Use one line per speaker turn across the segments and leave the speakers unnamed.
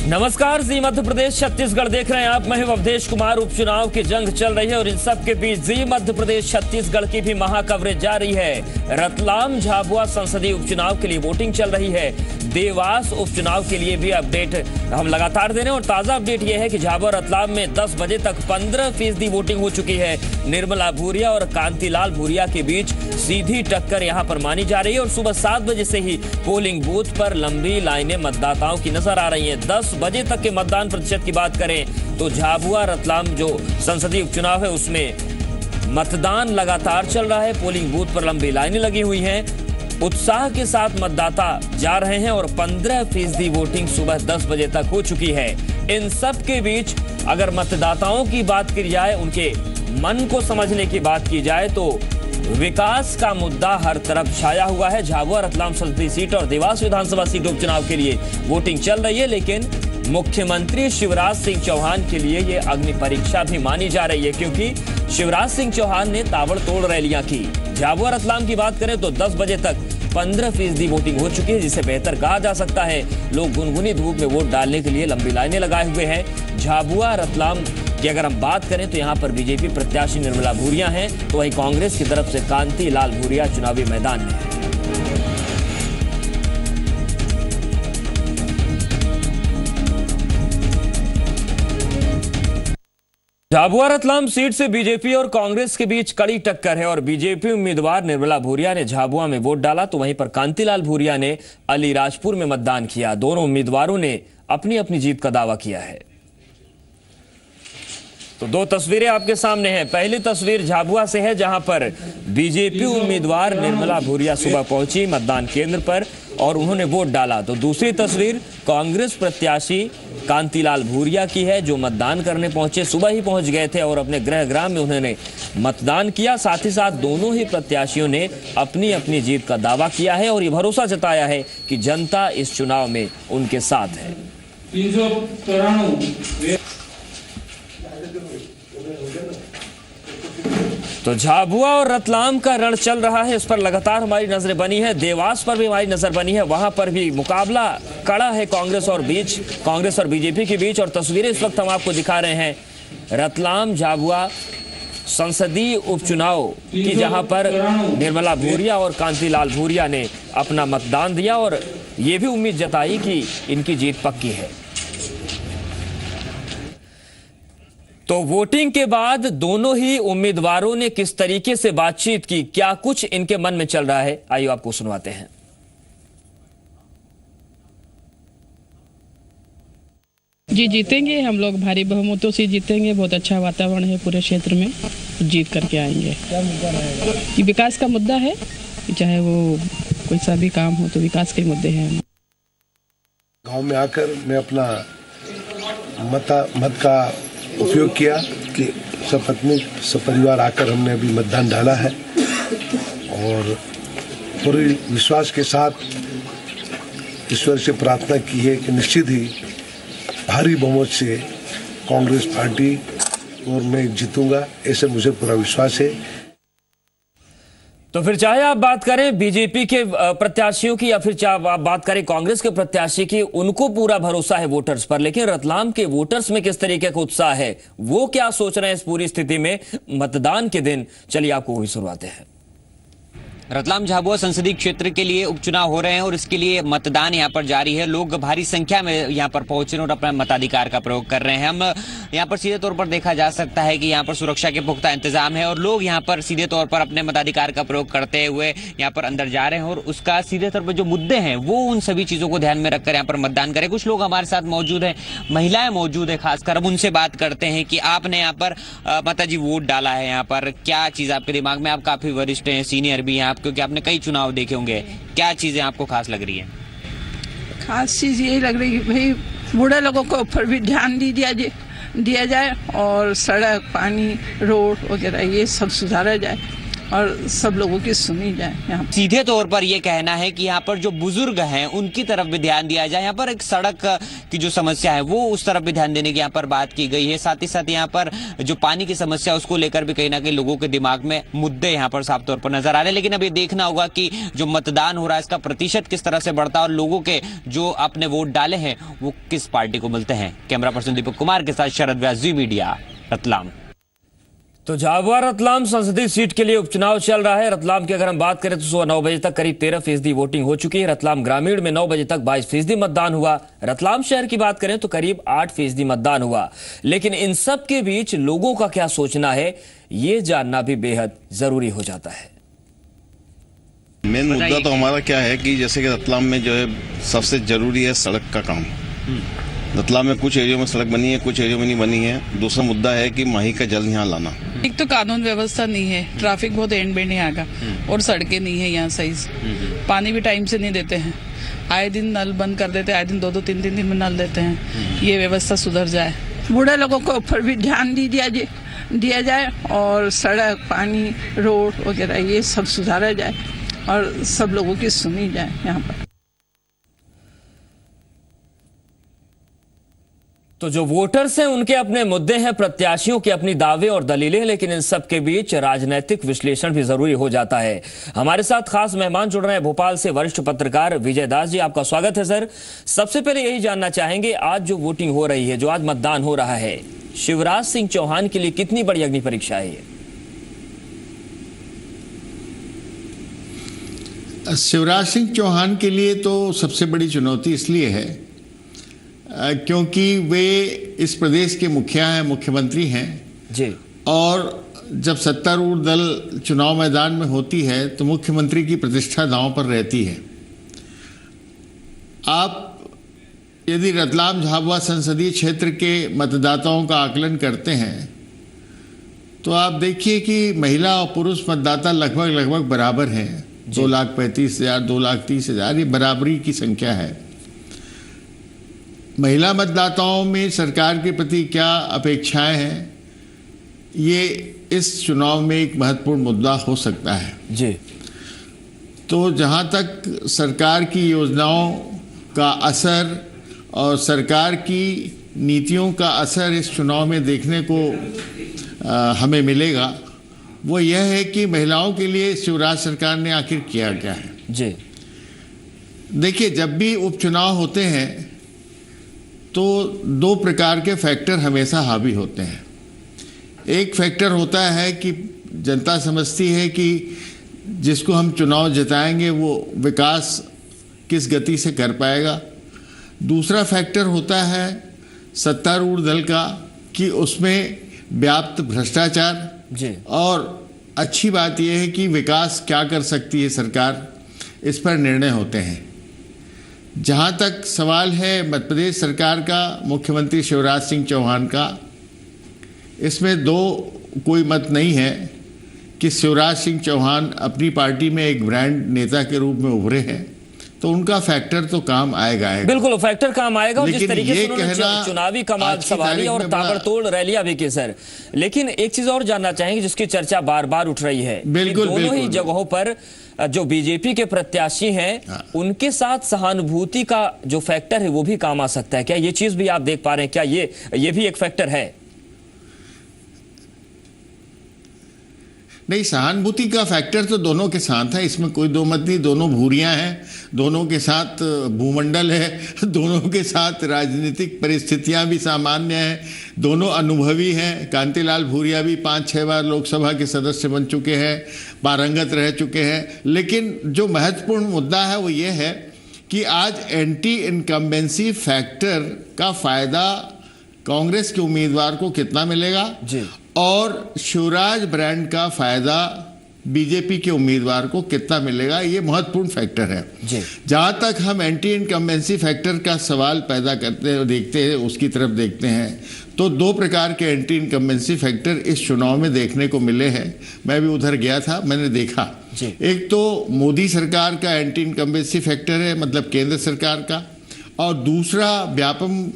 नमस्कार, जी मध्य प्रदेश छत्तीसगढ़ देख रहे हैं आप। मैं अवधेश कुमार। उपचुनाव की जंग चल रही है और इन सब के बीच जी मध्य प्रदेश छत्तीसगढ़ की भी महा कवरेज जारी है। रतलाम झाबुआ संसदीय उपचुनाव के लिए वोटिंग चल रही है। देवास उपचुनाव के लिए भी अपडेट हम लगातार दे रहे हैं और ताजा अपडेट यह है कि झाबुआ रतलाम में 10 बजे तक 15% वोटिंग हो चुकी है। निर्मला भूरिया और कांतिलाल भूरिया के बीच सीधी टक्कर यहां पर मानी जा रही है और सुबह 7 बजे से ही पोलिंग बूथ पर लंबी लाइनें मतदाताओं की नजर आ रही हैं। 10 बजे तक के मतदान प्रतिशत की बात करें तो झाबुआ रतलाम जो संसदीय उपचुनाव है उसमें मतदान लगातार चल रहा है। पोलिंग बूथ पर लंबी लाइनें लगी हुई हैं। उत्साह के साथ मतदाता जा रहे हैं और 15% वोटिंग सुबह 10 बजे तक हो चुकी है। इन सब के बीच अगर मतदाताओं की बात की जाए, उनके मन को समझने की बात की जाए तो विकास का मुद्दा हर तरफ छाया हुआ है। झाबुआ रतलाम संसदीय सीट और देवास विधानसभा सीट उपचुनाव के लिए वोटिंग चल रही है, लेकिन मुख्यमंत्री शिवराज सिंह चौहान के लिए ये अग्नि परीक्षा भी मानी जा रही है, क्योंकि शिवराज सिंह चौहान ने ताबड़तोड़ रैलियां की। झाबुआ रतलाम की बात करें तो 10 बजे तक 15% वोटिंग हो चुकी है, जिसे बेहतर कहा जा सकता है। लोग गुनगुनी धूप में वोट डालने के लिए लंबी लाइनें लगाए हुए हैं। झाबुआ रतलाम की अगर हम बात करें तो यहाँ पर बीजेपी प्रत्याशी निर्मला भूरिया हैं, तो वहीं कांग्रेस की तरफ से कांतिलाल भूरिया चुनावी मैदान में है। झाबुआ रतलाम सीट से बीजेपी और कांग्रेस के बीच कड़ी टक्कर है और बीजेपी उम्मीदवार निर्मला भूरिया ने झाबुआ में वोट डाला, तो वहीं पर कांतिलाल भूरिया ने अलीराजपुर में मतदान किया। दोनों उम्मीदवारों ने अपनी अपनी जीत का दावा किया है। तो 2 तस्वीरें आपके सामने हैं। पहली तस्वीर झाबुआ से है, जहां पर बीजेपी उम्मीदवार निर्मला भूरिया सुबह पहुंची मतदान केंद्र पर और उन्होंने वोट डाला। तो दूसरी तस्वीर कांग्रेस प्रत्याशी कांतिलाल भूरिया की है, जो मतदान करने पहुंचे, सुबह ही पहुंच गए थे और अपने गृह ग्राम में उन्होंने मतदान किया। साथ ही साथ दोनों ही प्रत्याशियों ने अपनी अपनी जीत का दावा किया है और ये भरोसा जताया है कि जनता इस चुनाव में उनके साथ है। तो झाबुआ और रतलाम का रण चल रहा है, इस पर लगातार हमारी नजरें बनी है। देवास पर भी हमारी नजर बनी है, वहां पर भी मुकाबला कड़ा है कांग्रेस और बीजेपी के बीच। और तस्वीरें इस वक्त हम आपको दिखा रहे हैं रतलाम झाबुआ संसदीय उपचुनाव की, जहां पर निर्मला भूरिया और कांतिलाल भूरिया ने अपना मतदान दिया और ये भी उम्मीद जताई कि इनकी जीत पक्की है। तो वोटिंग के बाद दोनों ही उम्मीदवारों ने किस तरीके से बातचीत की, क्या कुछ इनके मन में चल रहा है, आइए आपको सुनवाते हैं।
जी जीतेंगे, हम लोग भारी बहुमतों से जीतेंगे। बहुत अच्छा वातावरण है पूरे क्षेत्र में, जीत करके आएंगे। क्या मुद्दा रहेगा? विकास का मुद्दा है, चाहे वो कोई सा भी काम हो तो विकास के मुद्दे हैं।
गांव में आकर मैं अपना मत का उपयोग किया कि सपत्नी सपरिवार आकर हमने अभी मतदान डाला है और पूरे विश्वास के साथ ईश्वर से प्रार्थना की है कि निश्चित ही भारी बहुमत से कांग्रेस पार्टी और मैं जीतूंगा, ऐसे मुझे पूरा विश्वास है।
तो फिर चाहे आप बात करें बीजेपी के प्रत्याशियों की या फिर चाहे आप बात करें कांग्रेस के प्रत्याशी की, उनको पूरा भरोसा है वोटर्स पर, लेकिन रतलाम के वोटर्स में किस तरीके का उत्साह है, वो क्या सोच रहे हैं इस पूरी स्थिति में मतदान के दिन, चलिए आपको वही सुनवाते हैं।
रतलाम झाबुआ संसदीय क्षेत्र के लिए उपचुनाव हो रहे हैं और इसके लिए मतदान यहां पर जारी है। लोग भारी संख्या में यहां पर पहुंचे और अपना मताधिकार का प्रयोग कर रहे हैं। हम यहां पर सीधे तौर पर देखा जा सकता है कि यहां पर सुरक्षा के पुख्ता इंतजाम है और लोग यहां पर सीधे तौर पर अपने मताधिकार का प्रयोग करते हुए यहां पर अंदर जा रहे हैं और उसका सीधे तौर पर जो मुद्दे हैं वो उन सभी चीजों को ध्यान में रखकर यहां पर मतदान करें। कुछ लोग हमारे साथ मौजूद हैं, महिलाएं मौजूद है खासकर, हम उनसे बात करते हैं कि आपने यहाँ पर माताजी वोट डाला है, यहाँ पर क्या चीज आपके दिमाग में, आप काफी वरिष्ठ हैं, सीनियर भी हैं आप, क्योंकि आपने कई चुनाव देखे होंगे, क्या चीजें आपको खास लग रही है?
खास चीज यही लग रही है कि भाई बूढ़े लोगों के ऊपर भी ध्यान दिया जाए और सड़क, पानी, रोड वगैरह ये सब सुधारा जाए। और सब लोगों की सुनी जाए। यहाँ
सीधे तौर पर यह कहना है कि यहाँ पर जो बुजुर्ग हैं उनकी तरफ भी ध्यान दिया जाए। यहाँ पर एक सड़क की जो समस्या है वो उस तरफ भी ध्यान देने की यहाँ पर बात की गई है। साथ ही साथ यहाँ पर जो पानी की समस्या उसको लेकर भी कहीं ना कहीं लोगों के दिमाग में मुद्दे यहाँ पर साफ तौर पर नजर आ रहे हैं। लेकिन अब ये देखना होगा कि जो मतदान हो रहा है इसका प्रतिशत किस तरह से बढ़ता है और लोगों के जो अपने वोट डाले हैं वो किस पार्टी को मिलते हैं। कैमरा पर्सन दीपक कुमार के साथ शरद व्यास, जी मीडिया, रतलाम।
तो झाबुआ रतलाम संसदीय सीट के लिए उपचुनाव चल रहा है। रतलाम की अगर हम बात करें तो सुबह 9 बजे तक करीब 13% वोटिंग हो चुकी है। रतलाम ग्रामीण में 9 बजे तक 22% मतदान हुआ। रतलाम शहर की बात करें तो करीब 8% मतदान हुआ। लेकिन इन सब के बीच लोगों का क्या सोचना है ये जानना भी बेहद जरूरी हो जाता है।
मेन मुद्दा तो हमारा क्या है कि जैसे कि रतलाम में जो है सबसे जरूरी है सड़क का काम। रतलाम में कुछ एरियो में सड़क बनी है, कुछ एरियो में नहीं बनी है। दूसरा मुद्दा है कि माही का जल यहाँ लाना।
एक तो कानून व्यवस्था नहीं है, ट्रैफिक बहुत एंड में नहीं आगा और सड़कें नहीं है यहाँ सही से। पानी भी टाइम से नहीं देते हैं, आए दिन नल बंद कर देते हैं, आए दिन 2-2 3-3 दिन में नल देते हैं। ये व्यवस्था सुधर जाए।
बूढ़े लोगों को ऊपर भी ध्यान दिया जाए और सड़क, पानी, रोड वगैरह ये सब सुधारा जाए और सब लोगों की सुनी जाए। यहाँ पर
तो जो वोटर्स हैं उनके अपने मुद्दे हैं, प्रत्याशियों के अपनी दावे और दलीलें, लेकिन इन सब के बीच राजनीतिक विश्लेषण भी जरूरी हो जाता है। हमारे साथ खास मेहमान जुड़ रहे हैं भोपाल से वरिष्ठ पत्रकार विजय दास जी, आपका स्वागत है सर। सबसे पहले यही जानना चाहेंगे, आज जो वोटिंग हो रही है, जो आज मतदान हो रहा है, शिवराज सिंह चौहान के लिए कितनी बड़ी अग्नि परीक्षा है ये?
शिवराज सिंह चौहान के लिए तो सबसे बड़ी चुनौती इसलिए है क्योंकि वे इस प्रदेश के मुखिया हैं, मुख्यमंत्री हैं
जी। और
जब सत्तारूढ़ दल चुनाव मैदान में होती है तो मुख्यमंत्री की प्रतिष्ठा दांव पर रहती है। आप यदि रतलाम झाबुआ संसदीय क्षेत्र के मतदाताओं का आकलन करते हैं तो आप देखिए कि महिला और पुरुष मतदाता लगभग बराबर हैं। 2,35,000, 2,30,000 ये बराबरी की संख्या है। महिला मतदाताओं में सरकार के प्रति क्या अपेक्षाएं हैं, ये इस चुनाव में एक महत्वपूर्ण मुद्दा हो सकता है
जी।
तो जहां तक सरकार की योजनाओं का असर और सरकार की नीतियों का असर इस चुनाव में देखने को हमें मिलेगा, वो यह है कि महिलाओं के लिए शिवराज सरकार ने आखिर किया क्या है
जी।
देखिए, जब भी उपचुनाव होते हैं तो 2 प्रकार के फैक्टर हमेशा हावी होते हैं। एक फैक्टर होता है कि जनता समझती है कि जिसको हम चुनाव जिताएंगे वो विकास किस गति से कर पाएगा। दूसरा फैक्टर होता है सत्तारूढ़ दल का कि उसमें व्याप्त भ्रष्टाचार
जी।
और अच्छी बात यह है कि विकास क्या कर सकती है सरकार, इस पर निर्णय होते हैं। जहां तक सवाल है मध्य प्रदेश सरकार का, मुख्यमंत्री शिवराज सिंह चौहान का, इसमें कोई मत नहीं है कि शिवराज सिंह चौहान अपनी पार्टी में एक ब्रांड नेता के रूप में उभरे हैं, तो उनका फैक्टर तो काम आएगा।
बिल्कुल फैक्टर काम आएगा। और जिस तरीके से उन्होंने चुनावी कमाल सवारी और ताबड़तोड़ रैलियां भी की सर। लेकिन एक चीज और जानना चाहेंगे जिसकी चर्चा बार बार उठ रही है, दोनों ही जगहों पर जो बीजेपी के प्रत्याशी हैं उनके साथ सहानुभूति का जो फैक्टर है वो भी काम आ सकता है। क्या ये चीज भी आप देख पा रहे हैं? क्या ये भी एक फैक्टर है?
नहीं, सहानुभूति का फैक्टर तो दोनों के साथ है, इसमें कोई दो मत नहीं। दोनों भूरियां हैं, दोनों के साथ भूमंडल है, दोनों के साथ राजनीतिक परिस्थितियां भी सामान्य हैं, दोनों अनुभवी हैं। कांतिलाल भूरिया भी 5-6 बार लोकसभा के सदस्य बन चुके हैं, पारंगत रह चुके हैं। लेकिन जो महत्वपूर्ण मुद्दा है वो ये है कि आज एंटी इनकम्बेंसी फैक्टर का फायदा कांग्रेस के उम्मीदवार को कितना मिलेगा
जी,
और शिवराज ब्रांड का फायदा बीजेपी के उम्मीदवार को कितना मिलेगा, ये महत्वपूर्ण फैक्टर है
जी।
जहां तक हम एंटी इनकम्बेंसी फैक्टर का सवाल पैदा करते हैं, देखते हैं, उसकी तरफ देखते हैं, तो 2 प्रकार के एंटी इनकम्बेंसी फैक्टर इस चुनाव में देखने को मिले हैं। मैं भी उधर गया था, मैंने देखा। एक तो मोदी सरकार का एंटी इनकम्बेंसी फैक्टर है, मतलब केंद्र सरकार का, और दूसरा व्यापम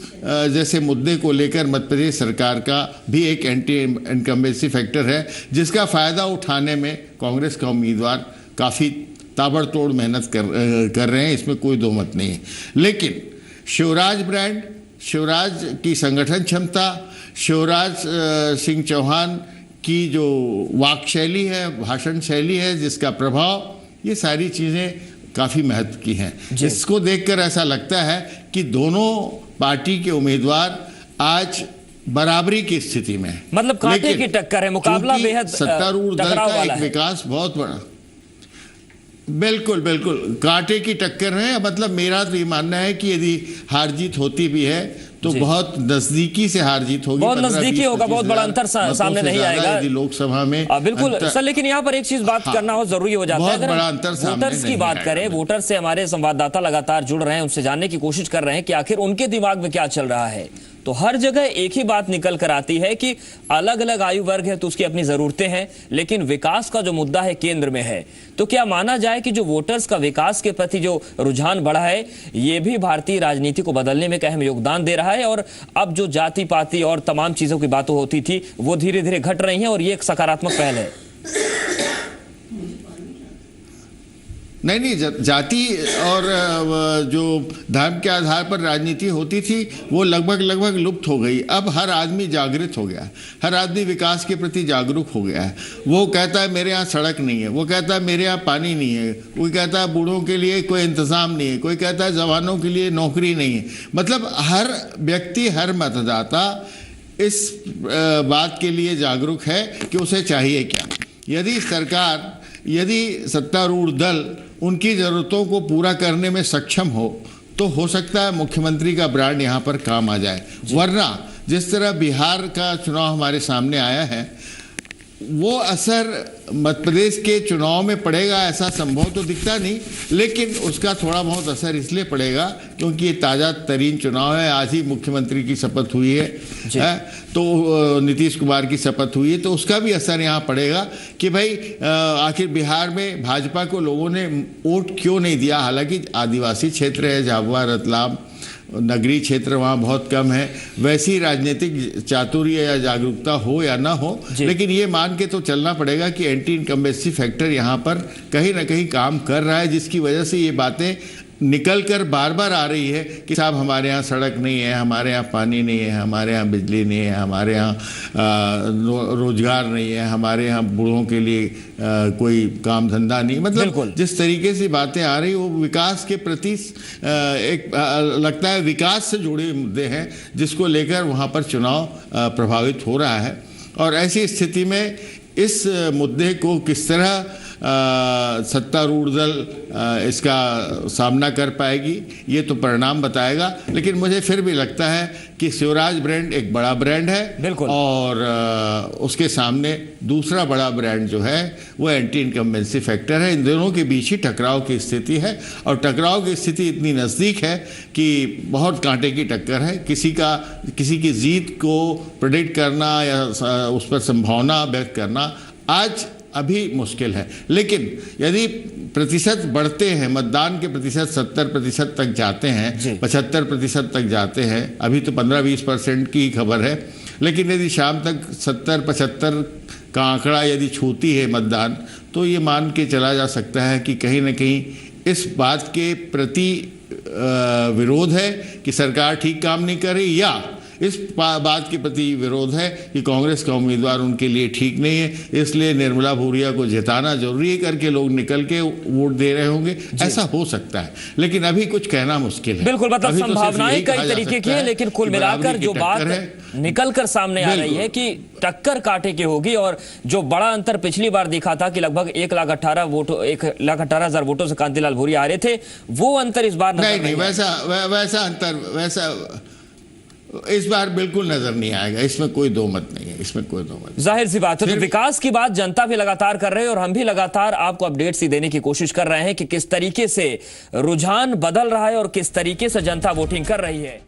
जैसे मुद्दे को लेकर मध्य प्रदेश सरकार का भी एक एंटी इनकम्बेंसी फैक्टर है, जिसका फ़ायदा उठाने में कांग्रेस का उम्मीदवार काफ़ी ताबड़तोड़ मेहनत कर रहे हैं, इसमें कोई दो मत नहीं है। लेकिन शिवराज ब्रांड, शिवराज की संगठन क्षमता, शिवराज सिंह चौहान की जो वाक शैली है, भाषण शैली है, जिसका प्रभाव, ये सारी चीज़ें काफ़ी महत्व की हैं। इसको देखकर ऐसा लगता है कि दोनों पार्टी के उम्मीदवार आज बराबरी की स्थिति में हैं।
मतलब कांटे की टक्कर है, मुकाबला बेहद
सत्तारूढ़ दल
टकराव
का
वाला
एक
है।
विकास बहुत बड़ा, बिल्कुल बिल्कुल कांटे की टक्कर है। मतलब मेरा तो ये मानना है कि यदि हार जीत होती भी है तो बहुत नजदीकी से हार जीत होगी,
बहुत नजदीकी होगा, बहुत बड़ा अंतर सामने नहीं आएगा
यदि लोकसभा में।
बिल्कुल सर, लेकिन यहाँ पर एक चीज बात करना हो जरूरी हो जाता है।
बहुत बड़ा अंतर सामने
वोटर्स की बात करें, वोटर से हमारे संवाददाता लगातार जुड़ रहे हैं, उनसे जानने की कोशिश कर रहे हैं कि आखिर उनके दिमाग में क्या चल रहा है। तो हर जगह एक ही बात निकल कर आती है कि अलग अलग आयु वर्ग है तो उसकी अपनी जरूरतें हैं, लेकिन विकास का जो मुद्दा है केंद्र में है। तो क्या माना जाए कि जो वोटर्स का विकास के प्रति जो रुझान बढ़ा है, ये भी भारतीय राजनीति को बदलने में एक अहम योगदान दे रहा है, और अब जो जाति पाति और तमाम चीजों की बातें होती थी वो धीरे धीरे घट रही हैं, और ये एक सकारात्मक पहल है?
नहीं, जाति और जो धर्म के आधार पर राजनीति होती थी वो लगभग लुप्त हो गई। अब हर आदमी जागृत हो गया है, हर आदमी विकास के प्रति जागरूक हो गया है। वो कहता है मेरे यहाँ सड़क नहीं है, वो कहता है मेरे यहाँ पानी नहीं है, कोई कहता है बूढ़ों के लिए कोई इंतज़ाम नहीं है, कोई कहता है जवानों के लिए नौकरी नहीं है। मतलब हर व्यक्ति, हर मतदाता इस बात के लिए जागरूक है कि उसे चाहिए क्या। यदि सत्तारूढ़ दल उनकी ज़रूरतों को पूरा करने में सक्षम हो तो सकता है मुख्यमंत्री का ब्रांड यहाँ पर काम आ जाए। वरना जिस तरह बिहार का चुनाव हमारे सामने आया है, वो असर मध्य प्रदेश के चुनाव में पड़ेगा ऐसा संभव तो दिखता नहीं, लेकिन उसका थोड़ा बहुत असर इसलिए पड़ेगा क्योंकि ये ताज़ा तरीन चुनाव है। आज ही मुख्यमंत्री की शपथ हुई है, तो नीतीश कुमार की शपथ हुई है, तो उसका भी असर यहाँ पड़ेगा कि भाई आखिर बिहार में भाजपा को लोगों ने वोट क्यों नहीं दिया। हालांकि आदिवासी क्षेत्र है, झाबुआ, रतलाम, नगरीय क्षेत्र वहाँ बहुत कम है, वैसी राजनीतिक चातुर्य या जागरूकता हो या ना हो, लेकिन ये मान के तो चलना पड़ेगा कि एंटी इनकम्बेंसी फैक्टर यहाँ पर कहीं ना कहीं काम कर रहा है, जिसकी वजह से ये बातें निकल कर बार बार आ रही है कि साहब हमारे यहाँ सड़क नहीं है, हमारे यहाँ पानी नहीं है, हमारे यहाँ बिजली नहीं है, हमारे यहाँ रोजगार नहीं है, हमारे यहाँ बूढ़ों के लिए कोई काम धंधा नहीं। मतलब जिस तरीके से बातें आ रही वो विकास के प्रति एक लगता है विकास से जुड़े मुद्दे हैं, जिसको लेकर वहाँ पर चुनाव प्रभावित हो रहा है। और ऐसी स्थिति में इस मुद्दे को किस तरह सत्तारूढ़ दल इसका सामना कर पाएगी ये तो परिणाम बताएगा, लेकिन मुझे फिर भी लगता है कि शिवराज ब्रांड एक बड़ा ब्रांड है, और उसके सामने दूसरा बड़ा ब्रांड जो है वो एंटी इनकम्बेंसी फैक्टर है। इन दोनों के बीच ही टकराव की स्थिति है, और टकराव की स्थिति इतनी नज़दीक है कि बहुत कांटे की टक्कर है। किसी की जीत को प्रेडिक्ट करना या उस पर संभावना व्यक्त करना आज अभी मुश्किल है। लेकिन यदि प्रतिशत बढ़ते हैं, मतदान के प्रतिशत 70% तक जाते हैं, 75% तक जाते हैं, अभी तो 15-20% की खबर है, लेकिन यदि शाम तक 70-75 का आंकड़ा यदि छूती है मतदान, तो ये मान के चला जा सकता है कि कहीं ना कहीं इस बात के प्रति विरोध है कि सरकार ठीक काम नहीं कर रही, या इस बात के प्रति विरोध है कि कांग्रेस का उम्मीदवार उनके लिए ठीक नहीं है, इसलिए निर्मला भूरिया को जिताना जरूरी है करके लोग निकल के वोट दे रहे होंगे। ऐसा हो सकता है, लेकिन अभी कुछ कहना मुश्किल है।
बिल्कुल, मतलब संभावनाएं कई तरीके की है, लेकिन कुल मिलाकर जो बात निकल कर सामने आ रही है कि टक्कर कांटे की होगी। और जो बड़ा अंतर पिछली बार दिखा था कि लगभग 1,18,000 वोटों से कांतिलाल भूरिया आ रहे थे, वो अंतर इस बार
नहीं, वैसा अंतर इस बार बिल्कुल नजर नहीं आएगा। इसमें कोई दो मत नहीं है, इसमें कोई दो मत।
जाहिर सी बात है, तो विकास की बात जनता भी लगातार कर रहे हैं, और हम भी लगातार आपको अपडेट्स ही देने की कोशिश कर रहे हैं कि किस तरीके से रुझान बदल रहा है और किस तरीके से जनता वोटिंग कर रही है।